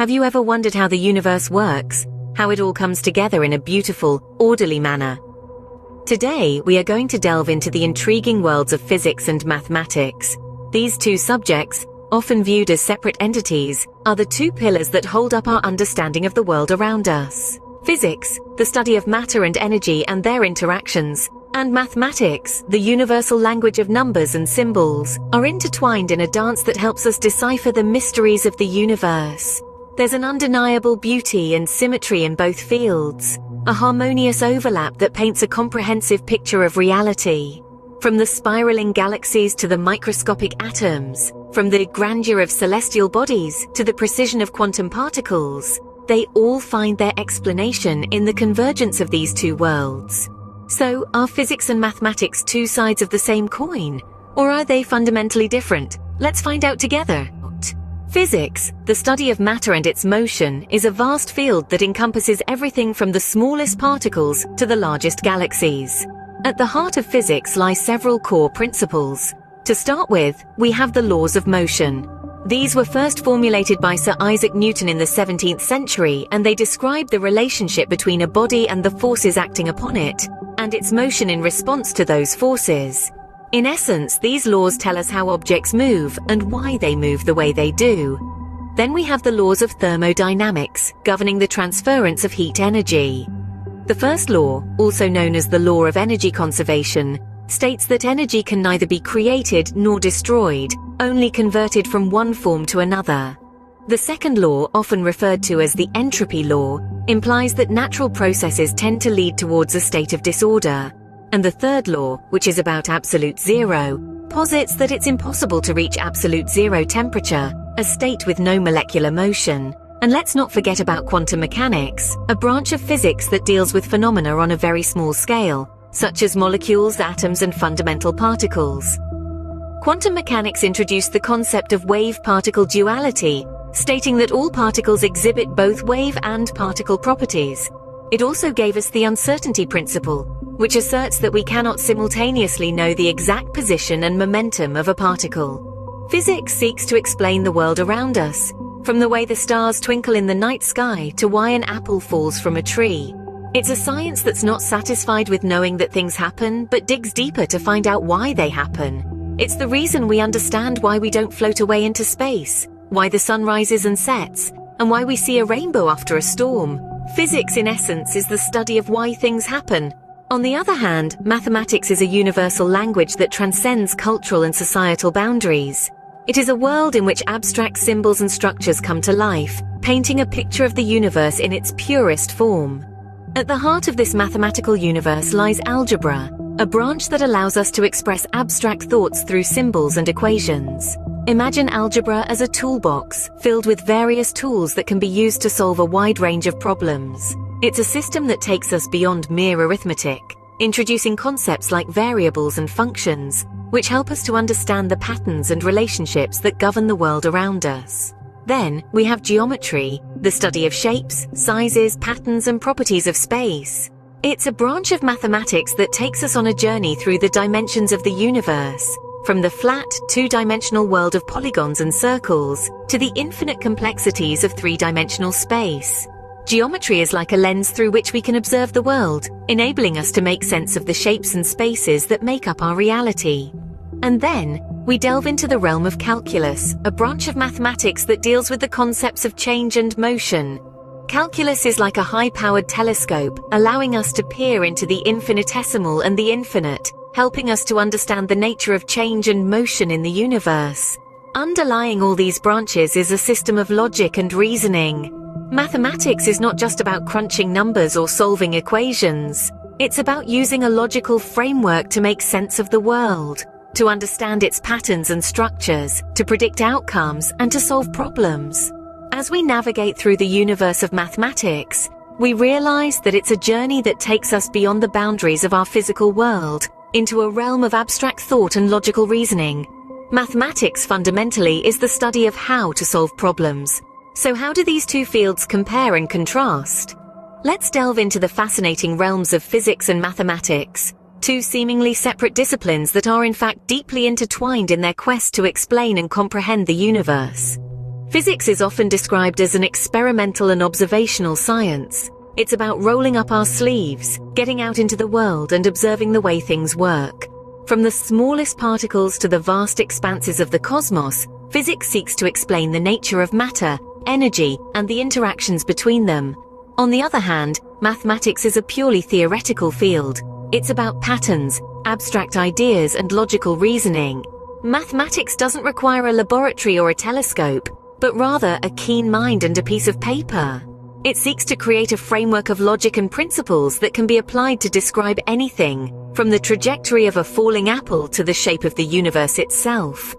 Have you ever wondered how the universe works? How it all comes together in a beautiful, orderly manner? Today, we are going to delve into the intriguing worlds of physics and mathematics. These two subjects, often viewed as separate entities, are the two pillars that hold up our understanding of the world around us. Physics, the study of matter and energy and their interactions, and mathematics, the universal language of numbers and symbols, are intertwined in a dance that helps us decipher the mysteries of the universe. There's an undeniable beauty and symmetry in both fields, a harmonious overlap that paints a comprehensive picture of reality. From the spiraling galaxies to the microscopic atoms, from the grandeur of celestial bodies to the precision of quantum particles, they all find their explanation in the convergence of these two worlds. So, are physics and mathematics two sides of the same coin? Or are they fundamentally different? Let's find out together. Physics, the study of matter and its motion, is a vast field that encompasses everything from the smallest particles to the largest galaxies. At the heart of physics lie several core principles. To start with, we have the laws of motion. These were first formulated by Sir Isaac Newton in the 17th century, and they describe the relationship between a body and the forces acting upon it, and its motion in response to those forces. In essence, these laws tell us how objects move and why they move the way they do. Then we have the laws of thermodynamics, governing the transference of heat energy. The first law, also known as the law of energy conservation, states that energy can neither be created nor destroyed, only converted from one form to another. The second law, often referred to as the entropy law, implies that natural processes tend to lead towards a state of disorder. And the third law, which is about absolute zero, posits that it's impossible to reach absolute zero temperature, a state with no molecular motion. And let's not forget about quantum mechanics, a branch of physics that deals with phenomena on a very small scale, such as molecules, atoms, and fundamental particles. Quantum mechanics introduced the concept of wave-particle duality, stating that all particles exhibit both wave and particle properties. It also gave us the uncertainty principle, which asserts that we cannot simultaneously know the exact position and momentum of a particle. Physics seeks to explain the world around us, from the way the stars twinkle in the night sky to why an apple falls from a tree. It's a science that's not satisfied with knowing that things happen, but digs deeper to find out why they happen. It's the reason we understand why we don't float away into space, why the sun rises and sets, and why we see a rainbow after a storm. Physics, in essence, is the study of why things happen. On the other hand, mathematics is a universal language that transcends cultural and societal boundaries. It is a world in which abstract symbols and structures come to life, painting a picture of the universe in its purest form. At the heart of this mathematical universe lies algebra, a branch that allows us to express abstract thoughts through symbols and equations. Imagine algebra as a toolbox, filled with various tools that can be used to solve a wide range of problems. It's a system that takes us beyond mere arithmetic, introducing concepts like variables and functions, which help us to understand the patterns and relationships that govern the world around us. Then, we have geometry, the study of shapes, sizes, patterns, and properties of space. It's a branch of mathematics that takes us on a journey through the dimensions of the universe, from the flat, two-dimensional world of polygons and circles, to the infinite complexities of three-dimensional space. Geometry is like a lens through which we can observe the world, enabling us to make sense of the shapes and spaces that make up our reality. And then, we delve into the realm of calculus, a branch of mathematics that deals with the concepts of change and motion. Calculus is like a high-powered telescope, allowing us to peer into the infinitesimal and the infinite, helping us to understand the nature of change and motion in the universe. Underlying all these branches is a system of logic and reasoning. Mathematics is not just about crunching numbers or solving equations. It's about using a logical framework to make sense of the world, to understand its patterns and structures, to predict outcomes, and to solve problems. As we navigate through the universe of mathematics, we realize that it's a journey that takes us beyond the boundaries of our physical world, into a realm of abstract thought and logical reasoning. Mathematics fundamentally is the study of how to solve problems. So how do these two fields compare and contrast? Let's delve into the fascinating realms of physics and mathematics, two seemingly separate disciplines that are in fact deeply intertwined in their quest to explain and comprehend the universe. Physics is often described as an experimental and observational science. It's about rolling up our sleeves, getting out into the world and observing the way things work. From the smallest particles to the vast expanses of the cosmos, physics seeks to explain the nature of matter, energy, and the interactions between them. On the other hand, mathematics is a purely theoretical field. It's about patterns, abstract ideas, and logical reasoning. Mathematics doesn't require a laboratory or a telescope, but rather a keen mind and a piece of paper. It seeks to create a framework of logic and principles that can be applied to describe anything, from the trajectory of a falling apple to the shape of the universe itself.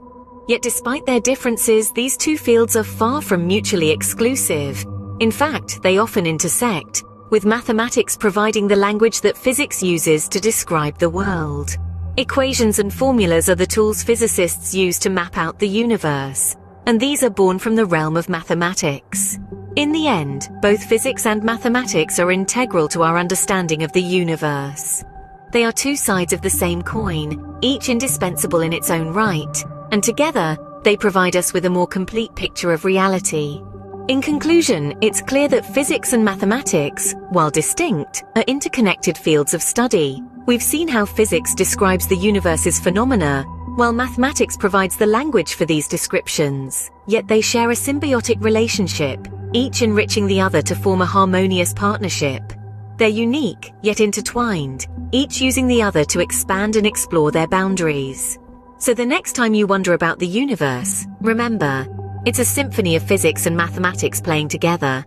Yet despite their differences, these two fields are far from mutually exclusive. In fact, they often intersect, with mathematics providing the language that physics uses to describe the world. Equations and formulas are the tools physicists use to map out the universe, and these are born from the realm of mathematics. In the end, both physics and mathematics are integral to our understanding of the universe. They are two sides of the same coin, each indispensable in its own right, and together, they provide us with a more complete picture of reality. In conclusion, it's clear that physics and mathematics, while distinct, are interconnected fields of study. We've seen how physics describes the universe's phenomena, while mathematics provides the language for these descriptions. Yet they share a symbiotic relationship, each enriching the other to form a harmonious partnership. They're unique, yet intertwined, each using the other to expand and explore their boundaries. So the next time you wonder about the universe, remember, it's a symphony of physics and mathematics playing together.